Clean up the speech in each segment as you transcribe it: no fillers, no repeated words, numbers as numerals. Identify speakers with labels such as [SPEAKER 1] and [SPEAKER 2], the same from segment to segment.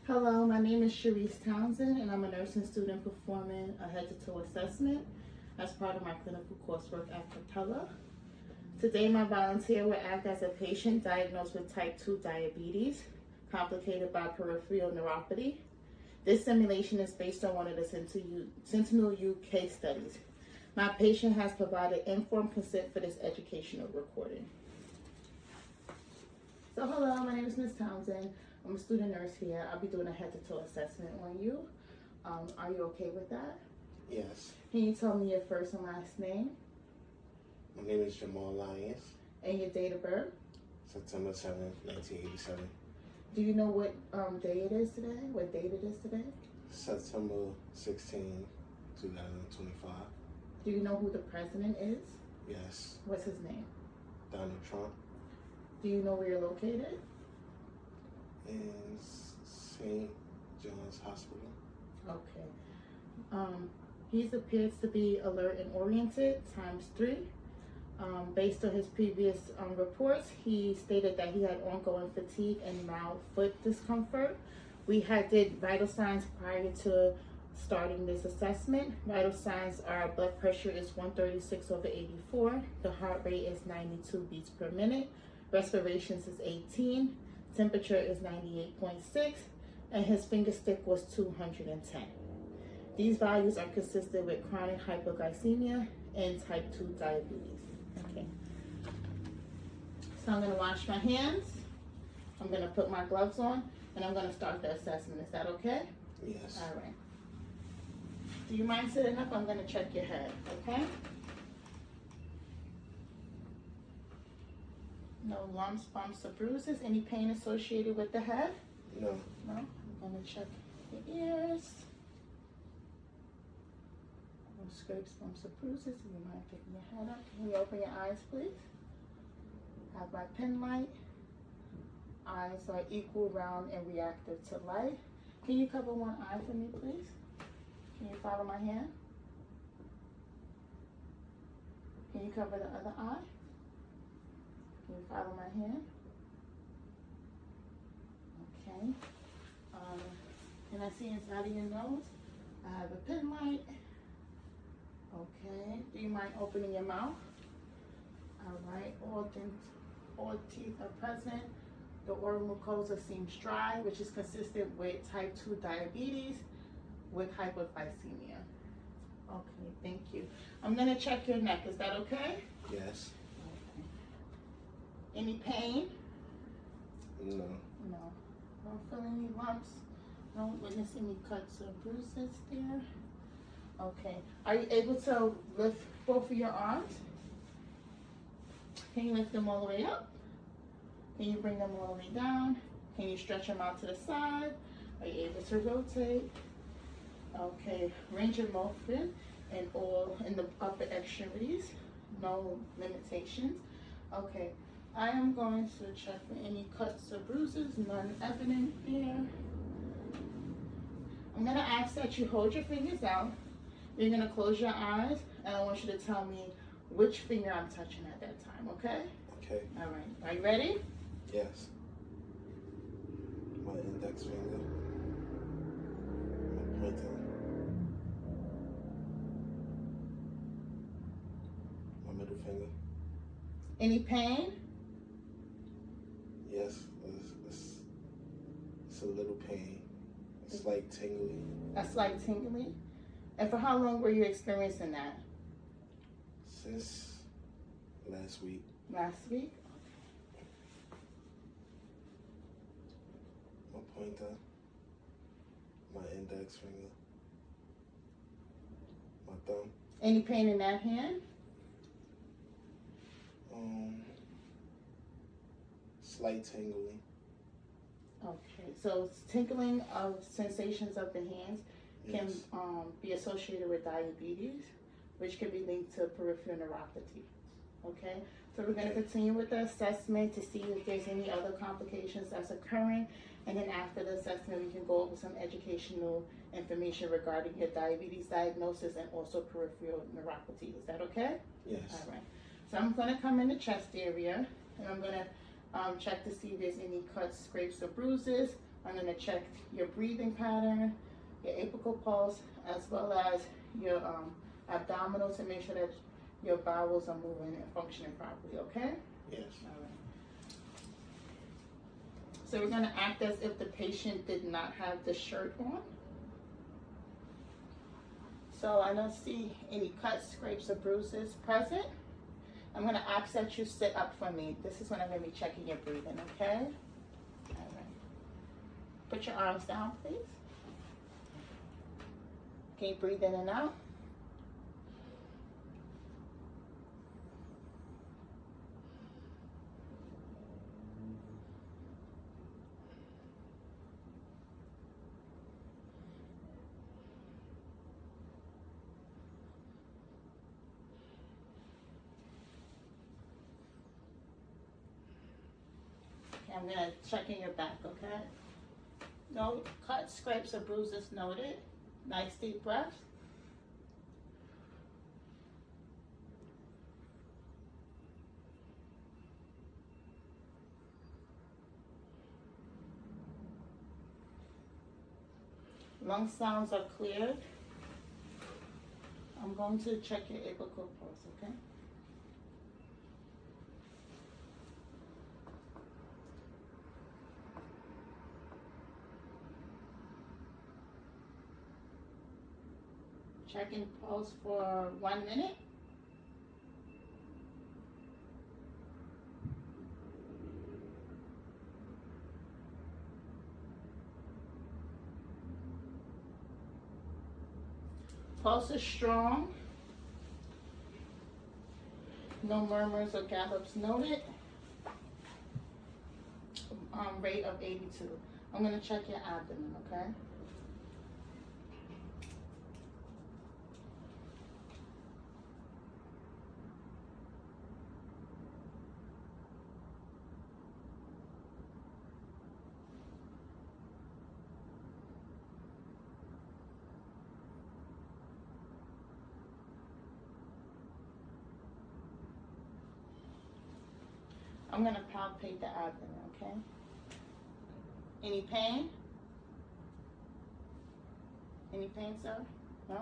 [SPEAKER 1] Hello, my name is Sharice Townsend, and I'm a nursing student performing a head-to-toe assessment as part of my clinical coursework at Capella. Today, my volunteer will act as a patient diagnosed with type 2 diabetes, complicated by peripheral neuropathy. This simulation is based on one of the Sentinel U case studies. My patient has provided informed consent for this educational recording. So hello, my name is Ms. Townsend. I'm a student nurse here. I'll be doing a head-to-toe assessment on you. Are you okay with that?
[SPEAKER 2] Yes.
[SPEAKER 1] Can you tell me your first and last name?
[SPEAKER 2] My name is Jamal Lyons.
[SPEAKER 1] And your date of birth?
[SPEAKER 2] September 7th, 1987.
[SPEAKER 1] Do you know what day it is today? What date it is today?
[SPEAKER 2] September 16, 2025.
[SPEAKER 1] Do you know who the president is?
[SPEAKER 2] Yes.
[SPEAKER 1] What's his name?
[SPEAKER 2] Donald Trump.
[SPEAKER 1] Do you know where you're located?
[SPEAKER 2] In St. John's Hospital.
[SPEAKER 1] Okay. He appears to be alert and oriented ×3. Based on his previous reports, he stated that he had ongoing fatigue and mild foot discomfort. We did vital signs prior to starting this assessment. Vital signs are blood pressure is 136/84, the heart rate is 92 beats per minute, respirations is 18, temperature is 98.6, and his finger stick was 210. These values are consistent with chronic hypoglycemia and type 2 diabetes. Okay. So I'm going to wash my hands. I'm going to put my gloves on, and I'm going to start the assessment. Is that okay?
[SPEAKER 2] Yes.
[SPEAKER 1] All right. Do you mind sitting up? I'm going to check your head, okay? No lumps, bumps, or bruises. Any pain associated with the head?
[SPEAKER 2] No.
[SPEAKER 1] No? I'm going to check your ears. No scrapes, bumps, or bruises. Do you mind picking your head up? Can you open your eyes, please? Have my pen light. Eyes are equal, round, and reactive to light. Can you cover one eye for me, please? Can you follow my hand? Can you cover the other eye? Can you follow my hand? Okay. Can I see inside of your nose? I have a pen light. Okay. Do you mind opening your mouth? All right. All teeth are present. The oral mucosa seems dry, which is consistent with type 2 diabetes with hypoglycemia. Okay, thank you. I'm going to check your neck. Is that okay?
[SPEAKER 2] Yes.
[SPEAKER 1] Okay. Any pain?
[SPEAKER 2] No.
[SPEAKER 1] No. Don't feel any lumps. Don't witness any cuts or bruises there. Okay. Are you able to lift both of your arms? Can you lift them all the way up? Can you bring them all the way down? Can you stretch them out to the side? Are you able to rotate? Okay. Range of motion in the upper extremities. No limitations. Okay. I am going to check for any cuts or bruises, none evident there. I'm going to ask that you hold your fingers out. You're going to close your eyes, and I want you to tell me which finger I'm touching at that time, okay?
[SPEAKER 2] Okay.
[SPEAKER 1] All right. Are you ready?
[SPEAKER 2] Yes. My index finger. My pointer. My middle finger.
[SPEAKER 1] Any pain?
[SPEAKER 2] Yes. It's a little pain. It's like tingling.
[SPEAKER 1] A slight tingling? And for how long were you experiencing that?
[SPEAKER 2] Since last week.
[SPEAKER 1] Last week?
[SPEAKER 2] My pointer, my index finger, my thumb.
[SPEAKER 1] Any pain in that hand?
[SPEAKER 2] Slight tingling.
[SPEAKER 1] Okay, so tingling of sensations of the hands can
[SPEAKER 2] Yes.
[SPEAKER 1] be associated with diabetes, which can be linked to peripheral neuropathy. Okay, so we're going to continue with the assessment to see if there's any other complications that's occurring, and then after the assessment we can go over some educational information regarding your diabetes diagnosis and also peripheral neuropathy. Is that okay?
[SPEAKER 2] Yes.
[SPEAKER 1] All right, so I'm going to come in the chest area, and I'm going to check to see if there's any cuts, scrapes, or bruises. I'm going to check your breathing pattern, your apical pulse, as well as your abdominal to make sure that your bowels are moving and functioning properly, okay?
[SPEAKER 2] Yes.
[SPEAKER 1] All right. So we're going to act as if the patient did not have the shirt on. So I don't see any cuts, scrapes, or bruises present. I'm going to ask that you sit up for me. This is when I'm going to be checking your breathing, okay? All right. Put your arms down, please. Can you breathe in and out? I'm gonna check in your back, okay? No cuts, scrapes, or bruises noted. Nice deep breath. Lung sounds are cleared. I'm going to check your apical pulse, okay? Checking pulse for 1 minute. Pulse is strong. No murmurs or gallops noted. Rate of 82. I'm going to check your abdomen, okay? I'm going to palpate the abdomen, okay? Any pain? Any pain, sir? No?
[SPEAKER 2] No.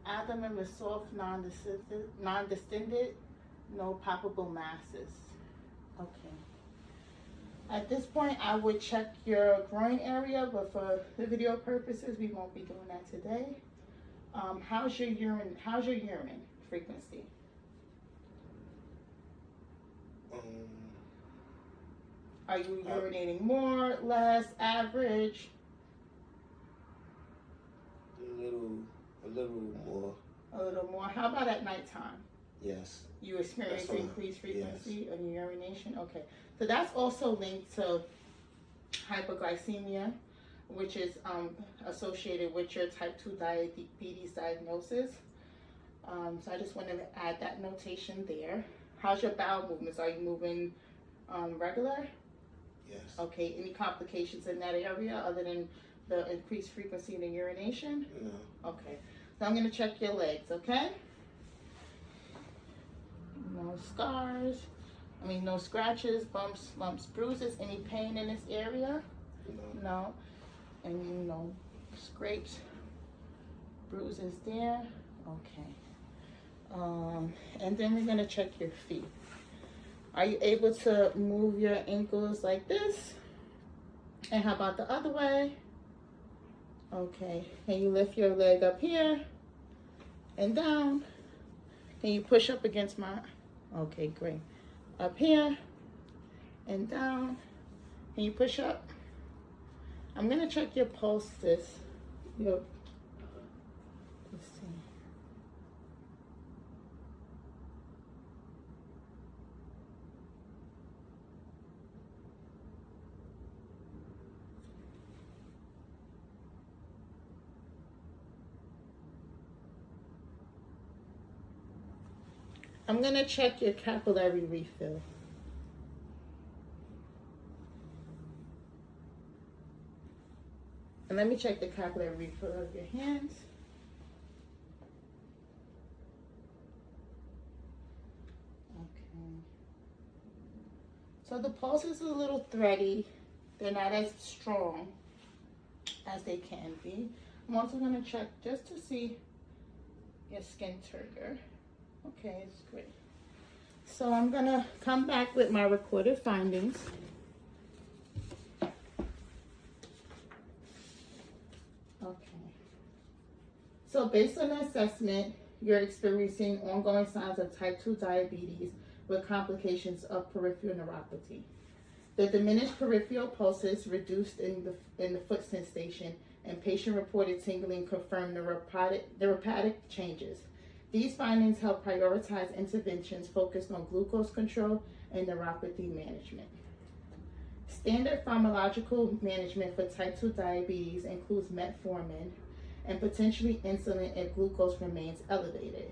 [SPEAKER 1] Okay. Abdomen is soft, non-distended, no palpable masses. Okay. At this point, I would check your groin area, but for the video purposes, we won't be doing that today. How's your urine frequency? Are you urinating more, less, average?
[SPEAKER 2] A little more.
[SPEAKER 1] A little more. How about at nighttime?
[SPEAKER 2] Yes.
[SPEAKER 1] You experience
[SPEAKER 2] That's
[SPEAKER 1] increased frequency
[SPEAKER 2] yes.
[SPEAKER 1] of your urination? Okay. So that's also linked to hypoglycemia, which is associated with your type 2 diabetes diagnosis. So I just wanted to add that notation there. How's your bowel movements? Are you moving regular?
[SPEAKER 2] Yes.
[SPEAKER 1] Okay. Any complications in that area other than the increased frequency in the urination?
[SPEAKER 2] No.
[SPEAKER 1] Okay. So I'm going to check your legs, okay? No scars. No scratches, bumps, lumps, bruises. Any pain in this area?
[SPEAKER 2] No.
[SPEAKER 1] No. And no scrapes, bruises there. Okay. And then we're going to check your feet. Are you able to move your ankles like this? And how about the other way? Okay. Can you lift your leg up here and down? Can you push up against my... Okay, great. Up here and down. Can you push up? I'm going to check your pulses. Let's see. I'm going to check your capillary refill. And let me check the capillary refill of your hands. Okay. So the pulse is a little thready. They're not as strong as they can be. I'm also going to check just to see your skin turgor. Okay, it's great. So I'm going to come back with my recorded findings. Okay. So based on the assessment, you're experiencing ongoing signs of type 2 diabetes with complications of peripheral neuropathy. The diminished peripheral pulses reduced in the foot sensation and patient-reported tingling confirm neuropathic changes. These findings help prioritize interventions focused on glucose control and neuropathy management. Standard pharmacological management for type 2 diabetes includes metformin and potentially insulin if glucose remains elevated.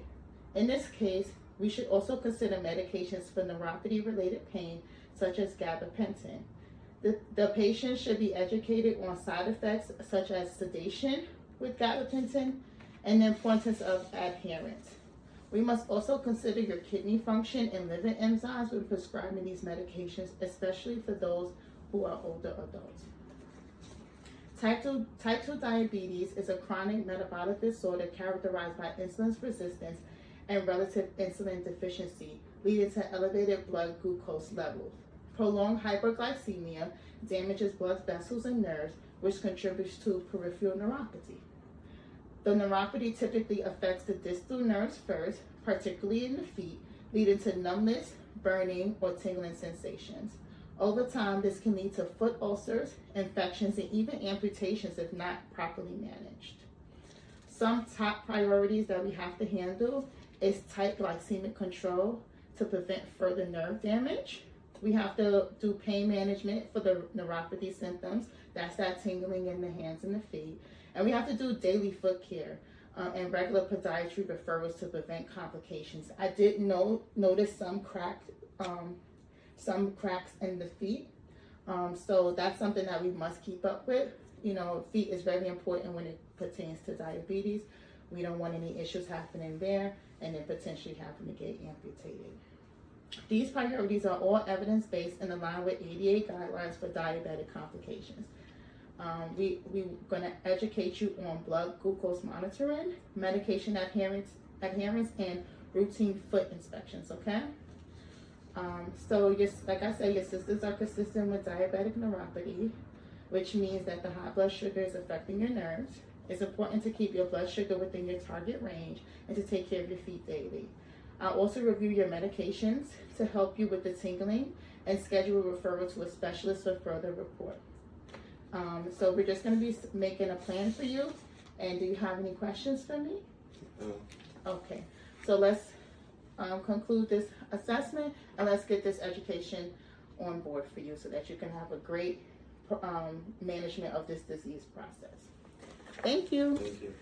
[SPEAKER 1] In this case, we should also consider medications for neuropathy-related pain, such as gabapentin. The patient should be educated on side effects such as sedation with gabapentin and the importance of adherence. We must also consider your kidney function and liver enzymes when prescribing these medications, especially for those who are older adults. Type 2 diabetes is a chronic metabolic disorder characterized by insulin resistance and relative insulin deficiency, leading to elevated blood glucose levels. Prolonged hyperglycemia damages blood vessels and nerves, which contributes to peripheral neuropathy. The neuropathy typically affects the distal nerves first, particularly in the feet, leading to numbness, burning, or tingling sensations. Over time, this can lead to foot ulcers, infections, and even amputations if not properly managed. Some top priorities that we have to handle is tight glycemic control to prevent further nerve damage. We have to do pain management for the neuropathy symptoms. That's that tingling in the hands and the feet. And we have to do daily foot care and regular podiatry referrals to prevent complications. I did notice some cracks in the feet. So that's something that we must keep up with. You know, feet is very important when it pertains to diabetes. We don't want any issues happening there and then potentially having to get amputated. These priorities are all evidence-based and aligned with ADA guidelines for diabetic complications. We're going to educate you on blood glucose monitoring, medication adherence, and routine foot inspections, okay? So like I said, your sisters are consistent with diabetic neuropathy, which means that the high blood sugar is affecting your nerves. It's important to keep your blood sugar within your target range and to take care of your feet daily. I'll also review your medications to help you with the tingling and schedule a referral to a specialist for further report. So we're just going to be making a plan for you. And do you have any questions for me?
[SPEAKER 2] No.
[SPEAKER 1] Okay, so let's conclude this assessment and let's get this education on board for you so that you can have a great management of this disease process. Thank you.
[SPEAKER 2] Thank you.